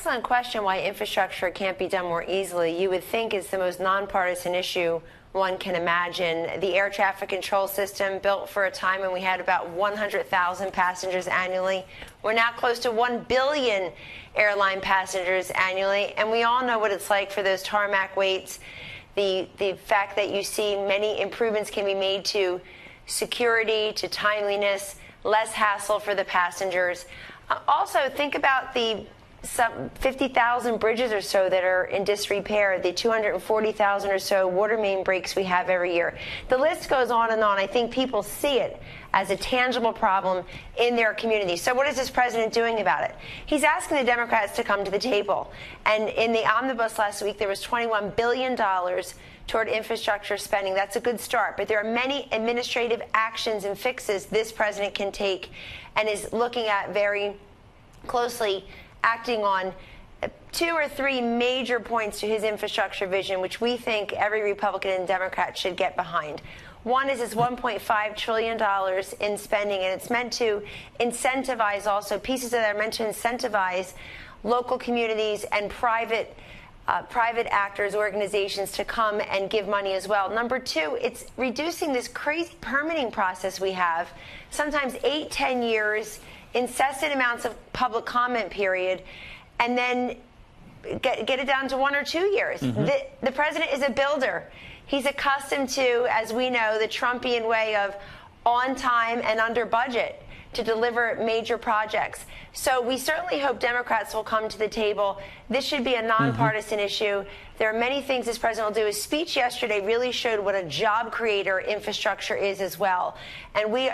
excellent question why infrastructure can't be done more easily. You would think it's the most nonpartisan issue one can imagine. The air traffic control system, built for a time when we had about 100,000 passengers annually. We're now close to 1 billion airline passengers annually, and we all know what it's like for those tarmac waits. The fact that you see many improvements can be made to security, to timeliness, less hassle for the passengers. Also, think about the some 50,000 bridges or so that are in disrepair, the 240,000 or so water main breaks we have every year. The list goes on and on. I think people see it as a tangible problem in their community. So what is this president doing about it? He's asking the Democrats to come to the table. And in the omnibus last week, there was $21 billion toward infrastructure spending. That's a good start. But there are many administrative actions and fixes this president can take and is looking at very closely, acting on 2 or 3 major points to his infrastructure vision, which we think every Republican and Democrat should get behind. One is his $1.5 trillion in spending, and it's meant to incentivize also pieces that are meant to incentivize local communities and private actors, organizations to come and give money as well. Number 2, it's reducing this crazy permitting process we have, sometimes 8-10 years, incessant amounts of public comment period, and then get it down to 1 or 2 years. The president is a builder. He's accustomed to, as we know, the Trumpian way of on time and under budget to deliver major projects. So we certainly hope Democrats will come to the table. This should be a nonpartisan issue. There are many things this president will do. His speech yesterday really showed what a job creator infrastructure is as well. And we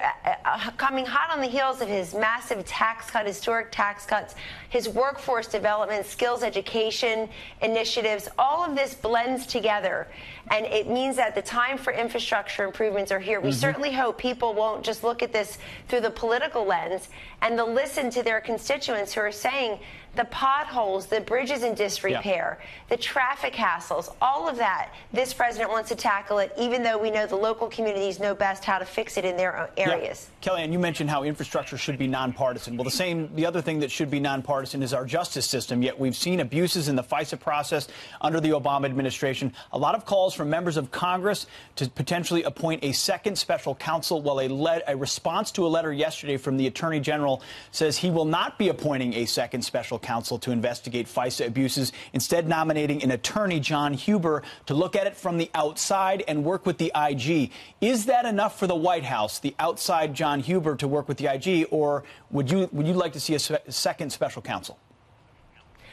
coming hot on the heels of his massive tax cut, historic tax cuts, his workforce development, skills education initiatives, all of this blends together. And it means that the time for infrastructure improvements are here. We certainly hope people won't just look at this through the political lens and they'll listen to their constituents who are saying the potholes, the bridges in disrepair, the traffic hassles, all of that, this president wants to tackle it, even though we know the local communities know best how to fix it in their own areas. Yeah. Kellyanne, you mentioned how infrastructure should be nonpartisan. Well, the other thing that should be nonpartisan is our justice system. Yet we've seen abuses in the FISA process under the Obama administration. A lot of calls from members of Congress to potentially appoint a second special counsel. Well, a response to a letter yesterday from the Attorney General says he will not be appointing a second special counsel to investigate FISA abuses, instead nominating an attorney, John Huber, to look at it from the outside and work with the IG. Is that enough for the White House, the outside John Huber, to work with the IG, or would you like to see a second special counsel?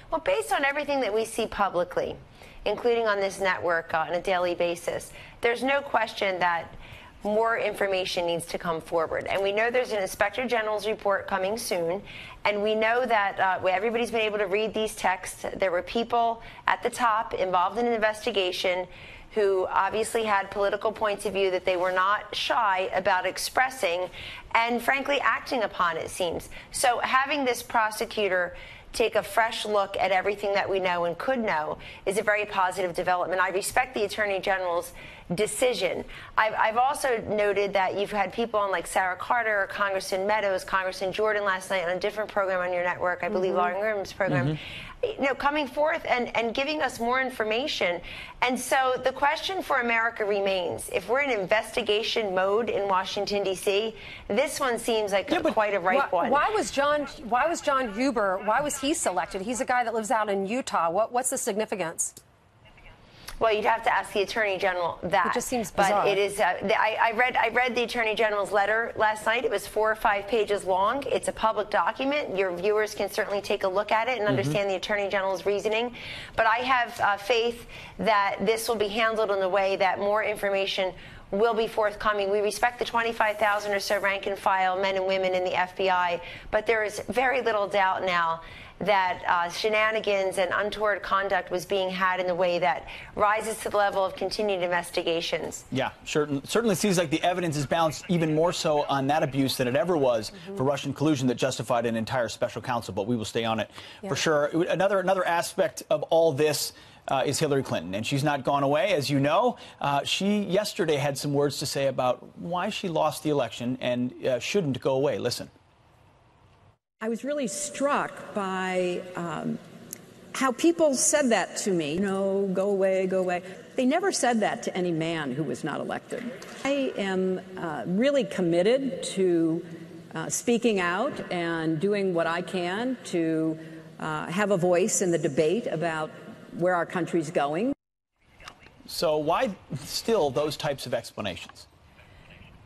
Well, based on everything that we see publicly, including on this network on a daily basis, there's no question that more information needs to come forward. And we know there's an Inspector General's report coming soon. And we know that everybody's been able to read these texts. There were people at the top involved in an investigation who obviously had political points of view that they were not shy about expressing and, frankly, acting upon, it seems. So having this prosecutor take a fresh look at everything that we know and could know is a very positive development. I respect the Attorney General's decision. I've also noted that you've had people on like Sarah Carter, Congressman Meadows, Congressman Jordan last night on a different program on your network, I believe Lauren Graham's program, coming forth and giving us more information. And so the question for America remains, if we're in investigation mode in Washington, D.C., this one seems like quite a ripe one. Why was John Huber, why was he selected? He's a guy that lives out in Utah. What's the significance? Well, you'd have to ask the Attorney General that. It just seems bizarre. But it is. I read the Attorney General's letter last night. It was 4 or 5 pages long. It's a public document. Your viewers can certainly take a look at it and understand the Attorney General's reasoning. But I have faith that this will be handled in a way that more information will be forthcoming. We respect the 25,000 or so rank and file men and women in the FBI, but there is very little doubt now that shenanigans and untoward conduct was being had in a way that rises to the level of continued investigations. Yeah, certainly seems like the evidence is balanced even more so on that abuse than it ever was for Russian collusion that justified an entire special counsel, but we will stay on it for sure. Another aspect of all this is Hillary Clinton, and she's not gone away, as you know. She yesterday had some words to say about why she lost the election and shouldn't go away. Listen. I was really struck by how people said that to me. No, go away, go away. They never said that to any man who was not elected. I am really committed to speaking out and doing what I can to have a voice in the debate about where our country's going. So why still those types of explanations?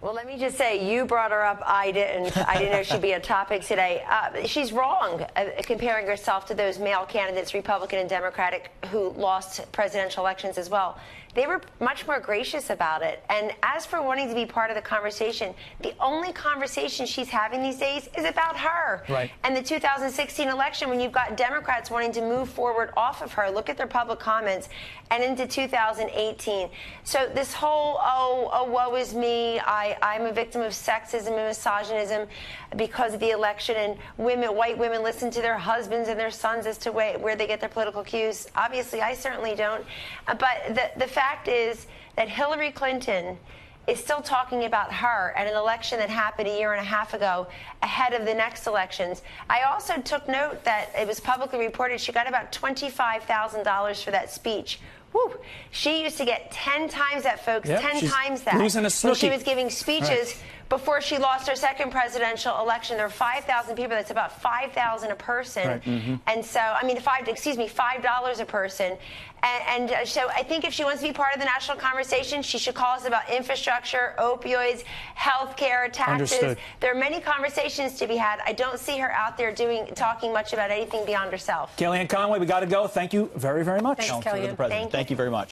Well, let me just say, you brought her up. I didn't know she'd be a topic today. She's wrong comparing herself to those male candidates, Republican and Democratic, who lost presidential elections as well. They were much more gracious about it. And as for wanting to be part of the conversation, the only conversation she's having these days is about her. Right. And the 2016 election, when you've got Democrats wanting to move forward off of her, look at their public comments, and into 2018. So this whole, oh, woe is me, I'm a victim of sexism and misogynism because of the election, and white women listen to their husbands and their sons as to where they get their political cues. Obviously, I certainly don't. But the fact is that Hillary Clinton is still talking about her and an election that happened a year and a half ago ahead of the next elections. I also took note that it was publicly reported she got about $25,000 for that speech. Whew. She used to get 10 times that, folks, yep, 10 times that. Losing a when she snooki. was giving speeches before she lost her second presidential election. There were 5,000 people. That's about 5,000 a person. Right. Mm-hmm. And so, I mean, $5 a person. And so I think if she wants to be part of the national conversation, she should call us about infrastructure, opioids, health care, taxes. Understood. There are many conversations to be had. I don't see her out there talking much about anything beyond herself. Kellyanne Conway, we got to go. Thank you very, very much. Thanks, Counselor to the Kellyanne. President. Thank you very much.